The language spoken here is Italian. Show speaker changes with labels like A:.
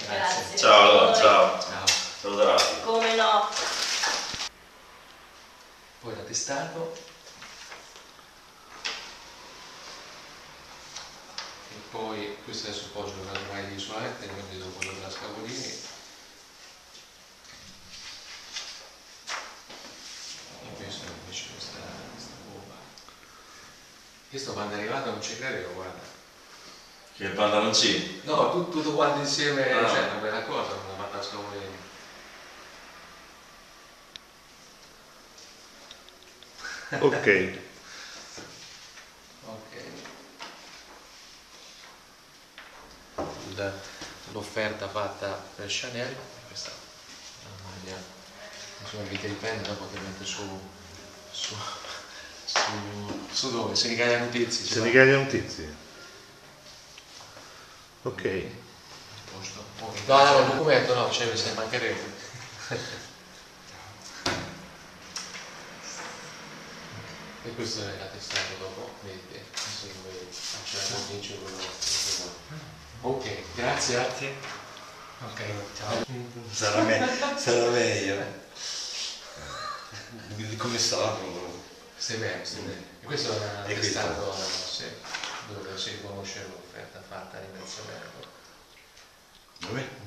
A: Grazie.
B: Ciao allora, ciao.
C: Ciao.
B: Saluta Raffi.
A: Come no?
C: Poi l'attestato. E poi questo adesso poggio la trovare visualmente, quindi dopo quello della Scavolini. E questo invece questa bomba. Questo quando è arrivato non ci credevo, guarda.
B: Che il pantaloncino?
C: No, tutto quanto insieme,
B: Ah.
C: cioè una bella cosa, una fatta Scavolini.
D: Ok.
C: Ok. L'offerta fatta per Chanel, questa è la maglia, insomma invito il pen, dopo ti metto su dove? Senigallia Notizie.
D: Senigallia Notizie. Ok.
C: Posto. No, no, il documento no, cioè mi mancherebbe. E questo è l'attestato dopo, vedete, adesso dove facciamo vince quello. Ok, grazie. Ok, ciao.
B: Sarà meglio. Come sta?
C: Stai bene, stai bene. E questo è un
B: E questo?
C: attestato sì, dove si riconosce l'offerta fatta all'inizio.
B: Dove?